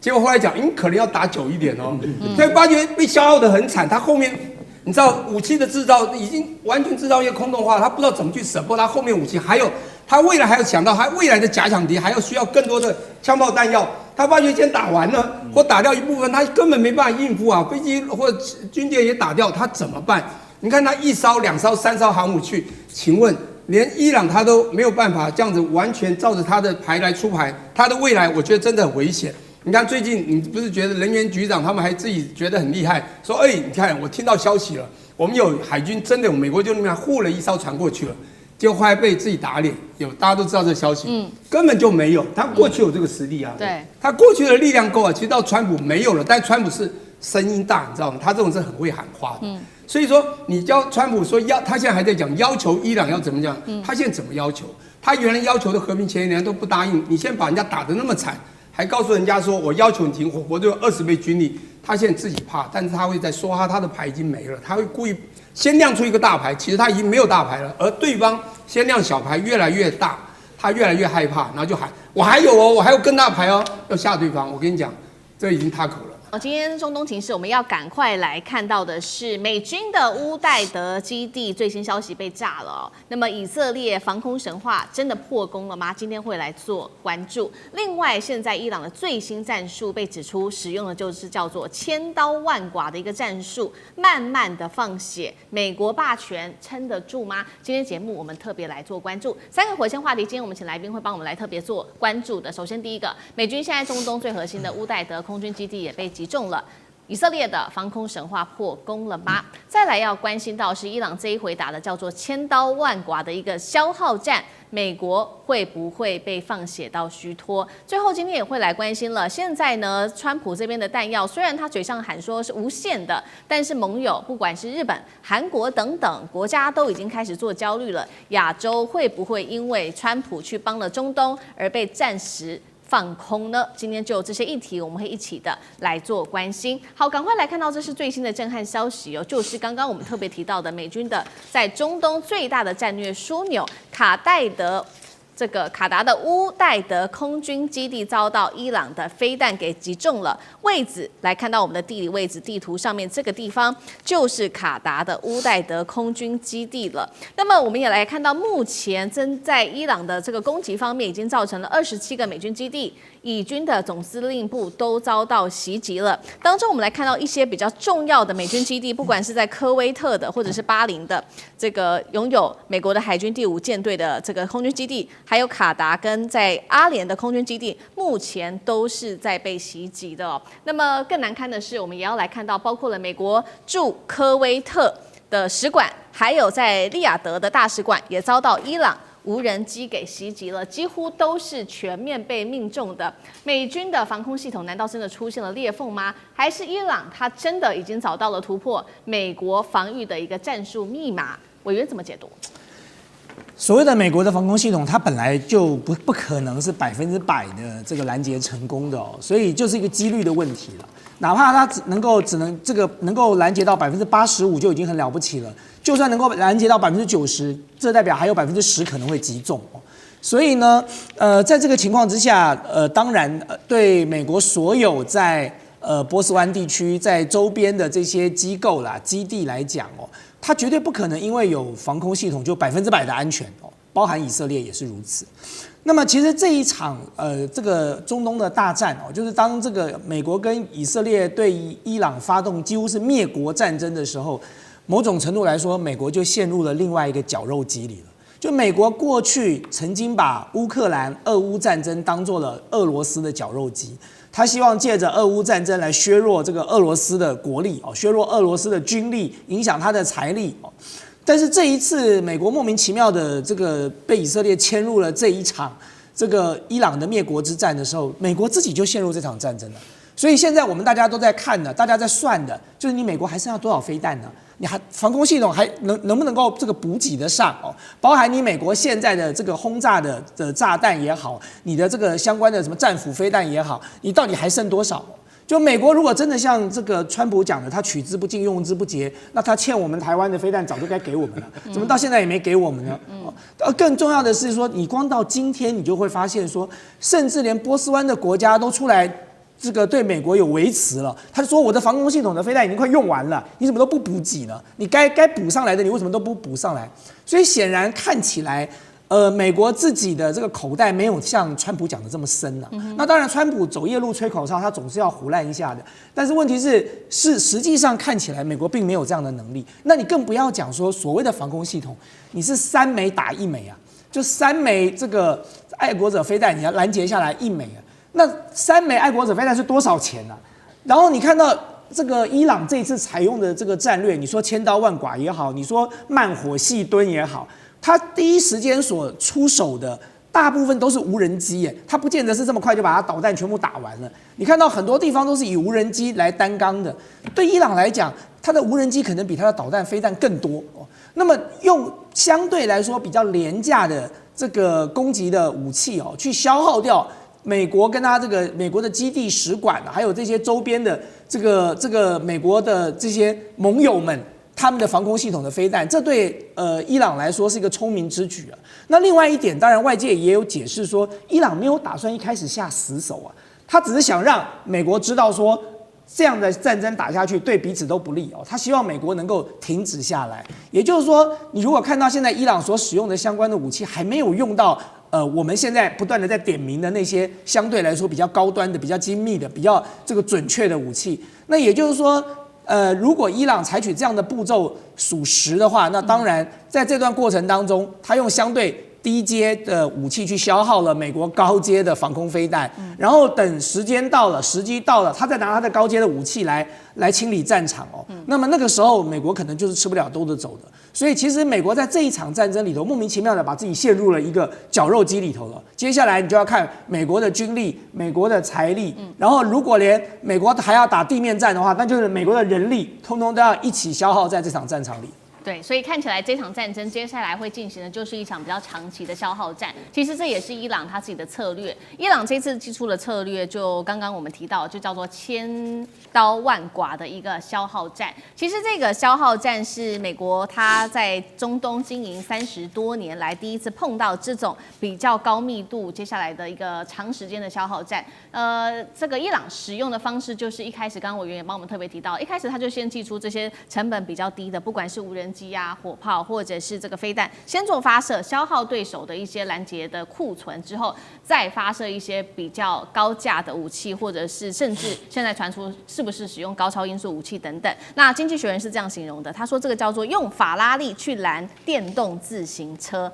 G: 结果后来讲，可能要打久一点哦，所以发觉被消耗得很惨。他后面你知道武器的制造已经完全制造业空洞化，他不知道怎么去support他后面武器，还有他未来还要想到他未来的假想敌还要需要更多的枪炮弹药。他发觉先打完了或打掉一部分，他根本没办法应付啊，飞机或者军舰也打掉，他怎么办？你看他1艘、2艘、3艘航母去，请问？连伊朗他都没有办法这样子完全照着他的牌来出牌，他的未来我觉得真的很危险。你看最近你不是觉得人员局长他们还自己觉得很厉害，说你看我听到消息了，我们有海军真的美国就那边护了1艘船过去了，结果后来被自己打脸，大家都知道这个消息，根本就没有，他过去有这个实力啊，
B: 对，
G: 他过去的力量够啊，其实到川普没有了，但川普是声音大，你知道吗？他这种是很会喊话的。所以说，你叫川普说他现在还在讲要求伊朗要怎么讲，他现在怎么要求？他原来要求的和平前沿都不答应，你现在把人家打得那么惨，还告诉人家说我要求你停火，我就有20倍军力，他现在自己怕，但是他会在说他的牌已经没了，他会故意先亮出一个大牌，其实他已经没有大牌了，而对方先亮小牌越来越大，他越来越害怕，然后就喊我还有哦，我还有更大牌哦，要吓对方。我跟你讲，这已经他口了。
B: 今天中东情势，我们要赶快来看到的是美军的乌代德基地最新消息被炸了。那么以色列防空神话真的破功了吗？今天会来做关注。另外，现在伊朗的最新战术被指出使用的就是叫做千刀万剐的一个战术，慢慢的放血。美国霸权撑得住吗？今天节目我们特别来做关注3个火线话题。今天我们请来宾会帮我们来特别做关注的。首先第一个，美军现在中东最核心的乌代德空军基地也被击中了。以色列的防空神话破功了吗？再来要关心到是伊朗这一回打的叫做千刀万剐的一个消耗战，美国会不会被放血到虚脱？最后今天也会来关心了。现在呢，川普这边的弹药虽然他嘴上喊说是无限的，但是盟友不管是日本、韩国等等国家都已经开始做焦虑了。亚洲会不会因为川普去帮了中东而被暂时放空呢？今天就有这些议题，我们会一起的来做关心。好，赶快来看到这是最新的震撼消息哦，就是刚刚我们特别提到的美军的在中东最大的战略枢纽卡达的乌代德空军基地遭到伊朗的飞弹给击中了。位置来看到我们的地理位置地图上面，这个地方就是卡达的乌代德空军基地了。那么我们也来看到，目前正在伊朗的这个攻击方面，已经造成了27个美军基地，以军的总司令部都遭到袭击了。当中我们来看到一些比较重要的美军基地，不管是在科威特的或者是巴林的这个拥有美国的海军第5舰队的这个空军基地，还有卡达跟在阿联的空军基地，目前都是在被袭击的哦。那么更难堪的是，我们也要来看到，包括了美国驻科威特的使馆，还有在利雅得的大使馆，也遭到伊朗无人机给袭击了，几乎都是全面被命中的。美军的防空系统难道真的出现了裂缝吗？还是伊朗它真的已经找到了突破美国防御的一个战术密码？委员怎么解读？
H: 所谓的美国的防空系统，它本来就不可能是100%的这个拦截成功的哦，所以就是一个几率的问题了。哪怕它能够拦截到85%就已经很了不起了，就算能够拦截到90%，这代表还有10%可能会击中哦。所以呢，在这个情况之下，当然对美国所有在波斯湾地区在周边的这些机构啦、基地来讲哦，它绝对不可能因为有防空系统就100%的安全哦，包含以色列也是如此。那么其实这一场这个中东的大战哦，就是当这个美国跟以色列对伊朗发动几乎是灭国战争的时候，某种程度来说，美国就陷入了另外一个绞肉机里了。就美国过去曾经把乌克兰俄乌战争当作了俄罗斯的绞肉机，他希望借着俄乌战争来削弱这个俄罗斯的国力哦，削弱俄罗斯的军力，影响他的财力哦。但是这一次，美国莫名其妙的这个被以色列牵入了这一场这个伊朗的灭国之战的时候，美国自己就陷入这场战争了。所以现在我们大家都在看的，大家在算的，就是你美国还剩下多少飞弹呢？你还防空系统还能不能够这个补给得上哦？包含你美国现在的这个轰炸的炸弹也好，你的这个相关的什么战斧飞弹也好，你到底还剩多少？就美国如果真的像这个川普讲的，他取之不尽用之不竭，那他欠我们台湾的飞弹早就该给我们了，怎么到现在也没给我们呢？更重要的是说，你光到今天，你就会发现说，甚至连波斯湾的国家都出来这个对美国有维持了，他就说我的防空系统的飞弹已经快用完了，你怎么都不补给呢？你该补上来的，你为什么都不补上来？所以显然看起来。美国自己的这个口袋没有像川普讲的这么深了。那当然，川普走夜路吹口哨，他总是要胡乱一下的。但是问题是实际上看起来，美国并没有这样的能力。那你更不要讲说所谓的防空系统，你是3枚打1枚啊，就3枚这个爱国者飞弹，你要拦截下来1枚啊，那3枚爱国者飞弹是多少钱啊？然后你看到。这个伊朗这一次采用的这个战略，你说千刀万剐也好，你说慢火细蹲也好，他第一时间所出手的大部分都是无人机耶，他不见得是这么快就把他导弹全部打完了。你看到很多地方都是以无人机来担纲的，对伊朗来讲，他的无人机可能比他的导弹飞弹更多哦。那么用相对来说比较廉价的这个攻击的武器哦，去消耗掉。美国跟他这个美国的基地使馆，还有这些周边的这个美国的这些盟友们，他们的防空系统的飞弹，这对伊朗来说是一个聪明之举啊。那另外一点，当然外界也有解释说，伊朗没有打算一开始下死手啊，他只是想让美国知道说，这样的战争打下去对彼此都不利哦，他希望美国能够停止下来。也就是说，你如果看到现在伊朗所使用的相关的武器还没有用到。我们现在不断的在点名的那些相对来说比较高端的、比较精密的、比较这个准确的武器，那也就是说，如果伊朗采取这样的步骤属实的话，那当然在这段过程当中，他用相对低阶的武器去消耗了美国高阶的防空飞弹，然后等时机到了，他再拿他的高阶的武器来清理战场哦。那么那个时候，美国可能就是吃不了兜着走的。所以其实美国在这一场战争里头，莫名其妙的把自己陷入了一个绞肉机里头了。接下来你就要看美国的军力、美国的财力，然后如果连美国还要打地面战的话，那就是美国的人力，通通都要一起消耗在这场战场里。
B: 对，所以看起来这场战争接下来会进行的就是一场比较长期的消耗战。其实这也是伊朗他自己的策略。伊朗这次祭出的策略，就刚刚我们提到，就叫做千刀万剐的一个消耗战。其实这个消耗战是美国他在中东经营30多年来第一次碰到这种比较高密度，接下来的一个长时间的消耗战。这个伊朗使用的方式就是一开始，刚刚委员也帮我们特别提到，一开始他就先祭出这些成本比较低的，不管是无人机啊、火炮或者是这个飞弹，先做发射，消耗对手的一些拦截的库存之后，再发射一些比较高价的武器，或者是甚至现在传出是不是使用高超音速武器等等。那经济学人是这样形容的，他说这个叫做用法拉利去拦电动自行车。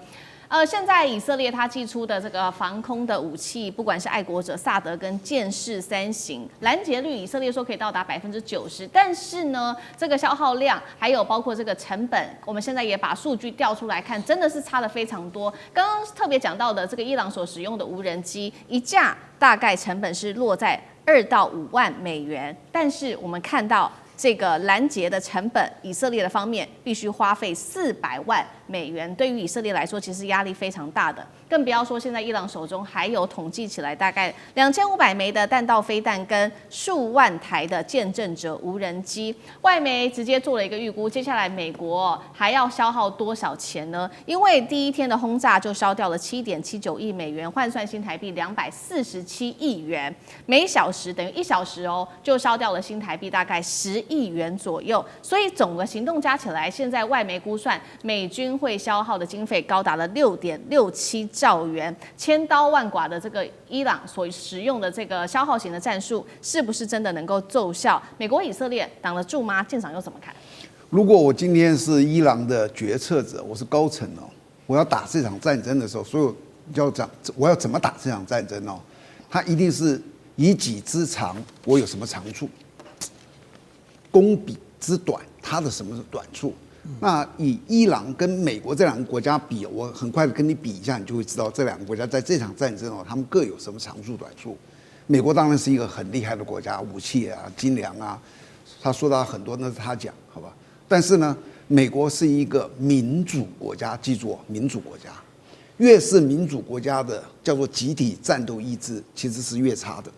B: 现在以色列它寄出的这个防空的武器，不管是爱国者、萨德跟剑士3型，拦截率以色列说可以到达90%，但是呢，这个消耗量还有包括这个成本，我们现在也把数据调出来看，真的是差的非常多。刚刚特别讲到的这个伊朗所使用的无人机，一架大概成本是落在2到5万美元，但是我们看到这个拦截的成本，以色列的方面必须花费400万美元，对于以色列来说，其实压力非常大的。更不要说现在伊朗手中还有统计起来大概2500枚的弹道飞弹跟数万台的见证者无人机。外媒直接做了一个预估，接下来美国还要消耗多少钱呢？因为第一天的轰炸就烧掉了7.79亿美元，换算新台币247亿元，每小时等于1小时就烧掉了新台币大概10亿元左右。所以总的行动加起来，现在外媒估算美军会消耗的经费高达了6.67兆元，千刀万剐的这个伊朗所使用的这个消耗型的战术，是不是真的能够奏效？美国、以色列挡得住吗？舰长又怎么看？
I: 如果我今天是伊朗的决策者，我是高层我要打这场战争的时候，所有要讲我要怎么打这场战争它一定是以己之长，我有什么长处，攻彼之短，它的什么是短处？那以伊朗跟美国这两个国家比，我很快的跟你比一下，你就会知道这两个国家在这场战争他们各有什么长处短处。美国当然是一个很厉害的国家，武器啊、精良啊，他说到很多那是他讲，好吧？但是呢，美国是一个民主国家，记住民主国家，越是民主国家的叫做集体战斗意志，其实是越差的。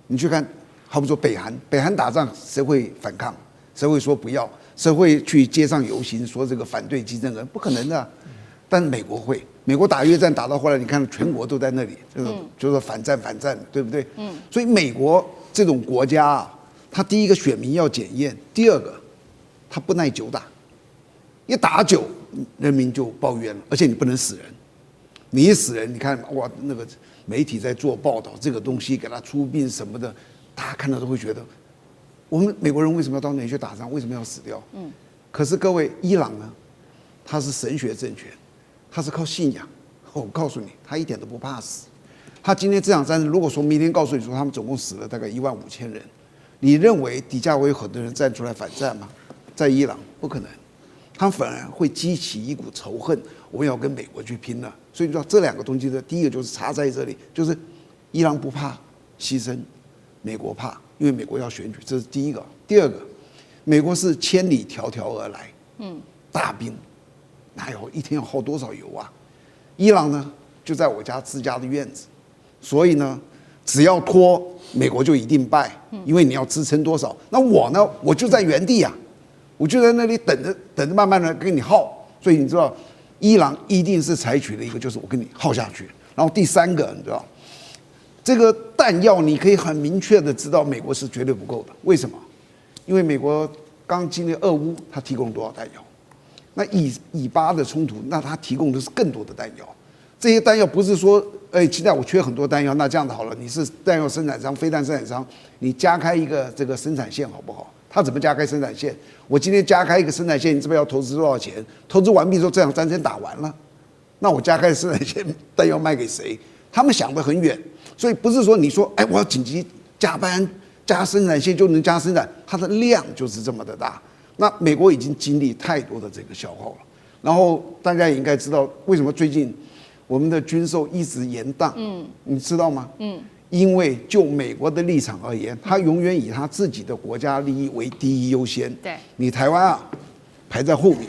I: 你去看，好比说北韩打仗，谁会反抗？谁会说不要？谁会去街上游行说这个反对继承人？不可能的。但美国会，美国打越战打到后来，你看全国都在那里，就是反战，对不对？所以美国这种国家他第一个选民要检验，第二个他不耐久打，一打久人民就抱怨了，而且你不能死人，你一死人，你看哇，那个媒体在做报道，这个东西给他出殡什么的，大家看到都会觉得。我们美国人为什么要到那里去打仗？为什么要死掉？可是各位，伊朗呢，他是神学政权，他是靠信仰。我告诉你，他一点都不怕死。他今天这场战争，如果说明天告诉你说他们总共死了大概15000人，你认为底下会有很多人站出来反战吗？在伊朗不可能，他们反而会激起一股仇恨，我们要跟美国去拼了。所以说这两个东西的第一个就是差在这里，就是伊朗不怕牺牲，美国怕。因为美国要选举，这是第一个。第二个，美国是千里迢迢而来，大兵哪有一天要耗多少油啊？伊朗呢就在我家自家的院子，所以呢，只要拖，美国就一定败，因为你要支撑多少。那我呢，我就在原地啊，我就在那里等着，慢慢的跟你耗。所以你知道，伊朗一定是采取了一个，就是我跟你耗下去。然后第三个，你知道。这个弹药你可以很明确的知道，美国是绝对不够的。为什么？因为美国刚经历俄乌，它提供多少弹药？那以巴的冲突，那它提供的是更多的弹药。这些弹药不是说，现在我缺很多弹药，那这样子好了，你是弹药生产商、飞弹生产商，你加开一个这个生产线好不好？他怎么加开生产线？我今天加开一个生产线，你知不知道要投资多少钱？投资完毕之后，这场战争打完了，那我加开生产线，弹药卖给谁？他们想得很远。所以不是说你说，我要紧急加班加生产线就能加生产，它的量就是这么的大。那美国已经经历太多的这个消耗了。然后大家也应该知道，为什么最近我们的军售一直延宕？你知道吗？因为就美国的立场而言，他永远以他自己的国家利益为第一优先。
B: 对，
I: 你台湾排在后面。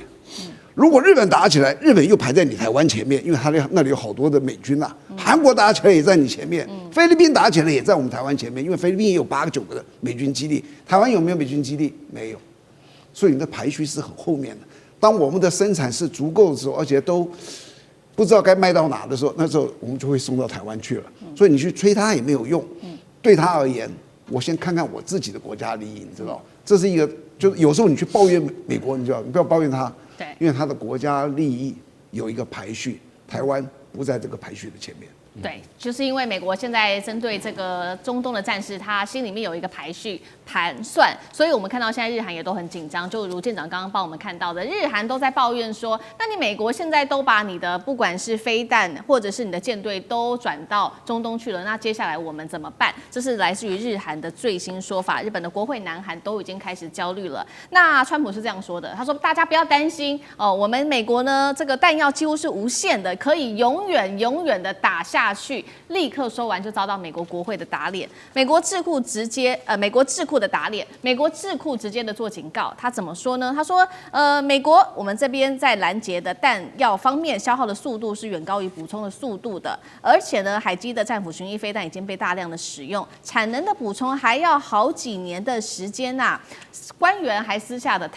I: 如果日本打起来，日本又排在你台湾前面，因为他那里有好多的美军呐。韩国打起来也在你前面，菲律宾打起来也在我们台湾前面，因为菲律宾也有8个9个的美军基地。台湾有没有美军基地？没有，所以你的排序是很后面的。当我们的生产是足够的时候，而且都不知道该卖到哪的时候，那时候我们就会送到台湾去了。所以你去催他也没有用。对他而言，我先看看我自己的国家利益，你知道，这是一个，就是有时候你去抱怨美国，你知道，你不要抱怨他。因为他的国家利益有一个排序，台湾不在这个排序的前面。
B: 对，就是因为美国现在针对这个中东的战事，他心里面有一个排序盘算，所以我们看到现在日韩也都很紧张。就如舰长刚刚帮我们看到的，日韩都在抱怨说，那你美国现在都把你的不管是飞弹或者是你的舰队都转到中东去了，那接下来我们怎么办？这是来自于日韩的最新说法。日本的国会南韩都已经开始焦虑了。那川普是这样说的，他说大家不要担心哦，我们美国呢这个弹药几乎是无限的，可以永远的打下去。立刻说完就遭到美国国会的打脸，美国智库的打脸，美国智库直接的做警告。他怎么说呢？他说，美国我们这边在拦截的弹药方面消耗的速度是远高于补充的速度的，而且呢，海基的战斧巡弋飞弹已经被大量的使用，产能的补充还要好几年的时间呐。官员还私下的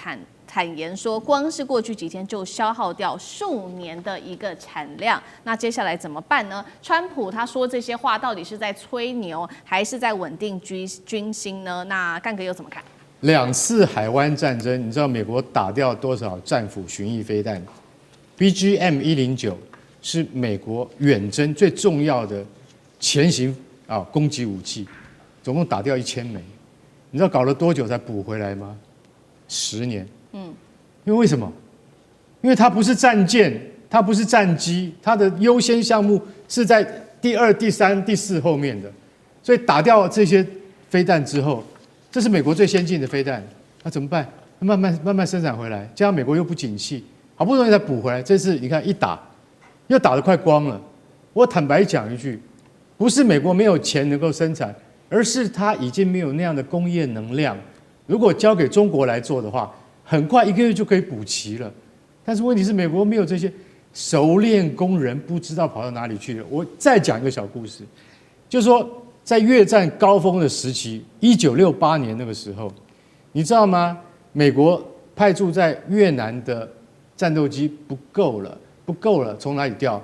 B: 坦言说，光是过去几天就消耗掉数年的一个产量。那接下来怎么办呢？川普他说这些话到底是在吹牛，还是在稳定军心呢？那干哥又怎么看
E: ？2次海湾战争，你知道美国打掉多少战斧巡弋飞弹 ？BGM-109是美国远征最重要的前行攻击武器，总共打掉1000枚。你知道搞了多久才补回来吗？10年。因为什么？因为它不是战舰，它不是战机，它的优先项目是在第2、第3、第4后面的，所以打掉这些飞弹之后，这是美国最先进的飞弹，那怎么办？慢慢生产回来，加上美国又不景气，好不容易才补回来。这次你看一打，又打得快光了。我坦白讲一句，不是美国没有钱能够生产，而是它已经没有那样的工业能量。如果交给中国来做的话，很快1个月就可以补齐了，但是问题是美国没有这些熟练工人，不知道跑到哪里去了。我再讲一个小故事，就是说在越战高峰的时期，1968年那个时候，你知道吗？美国派驻在越南的战斗机不够了，从哪里调？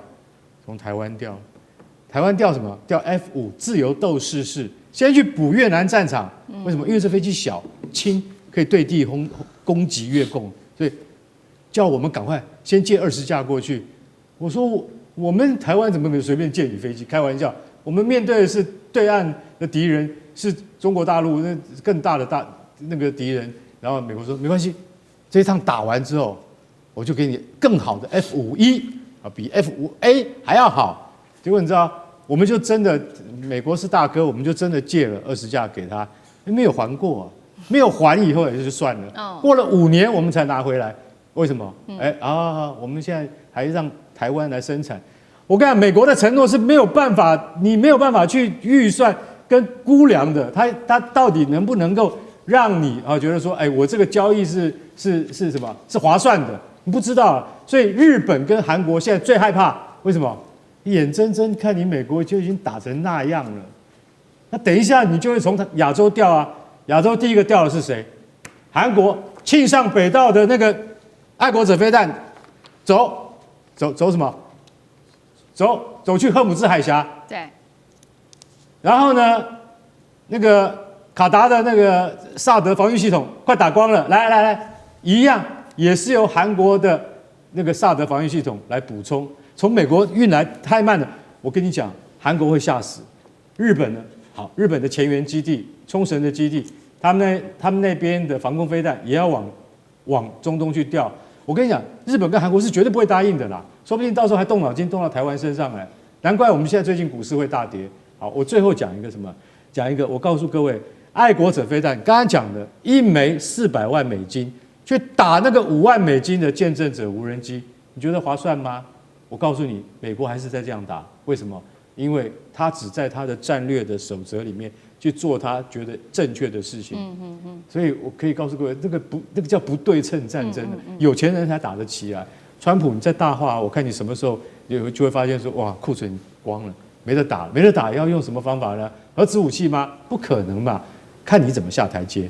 E: 从台湾调。台湾调什么？调 F5自由斗士式，先去补越南战场。为什么？因为这飞机小轻，可以对地攻击越共，所以叫我们赶快先借20架过去。我说我们台湾怎么能随便借你飞机？开玩笑，我们面对的是对岸的敌人，是中国大陆那更大的那个敌人。然后美国说没关系，这一趟打完之后，我就给你更好的 F51比 F5A 还要好。结果你知道，我们就真的美国是大哥，我们就真的借了20架给他，没有还过啊。没有还以后也就算了，过了5年我们才拿回来，为什么？我们现在还让台湾来生产。我跟你讲，美国的承诺是没有办法，你没有办法去预算跟估量的，它到底能不能够让你觉得说，我这个交易是什么？是划算的？你不知道，所以日本跟韩国现在最害怕，为什么？眼睁睁看你美国就已经打成那样了，那等一下你就会从亚洲调啊。亚洲第一个掉的是谁？韩国庆尚北道的那个爱国者飞弹，走什么？走去赫姆兹海峡。
B: 对。
E: 然后呢，那个卡达的那个萨德防御系统快打光了，来，一样也是由韩国的那个萨德防御系统来补充，从美国运来太慢了。我跟你讲，韩国会吓死。日本呢？好，日本的前沿基地。冲绳的基地，他们那边的防空飞弹也要往中东去调。我跟你讲，日本跟韩国是绝对不会答应的啦，说不定到时候还动脑筋动到台湾身上来。难怪我们现在最近股市会大跌。好，我最后讲一个什么？讲一个，我告诉各位，爱国者飞弹刚刚讲的1枚400万美金，去打那个5万美金的见证者无人机，你觉得划算吗？我告诉你，美国还是在这样打。为什么？因为他只在他的战略的守则里面去做他觉得正确的事情。所以我可以告诉各位，那个叫不对称战争，有钱人才打得起来。川普你在大话，我看你什么时候就会发现说，哇，库存光了，没得打，要用什么方法呢？核子武器吗？不可能嘛，看你怎么下台阶。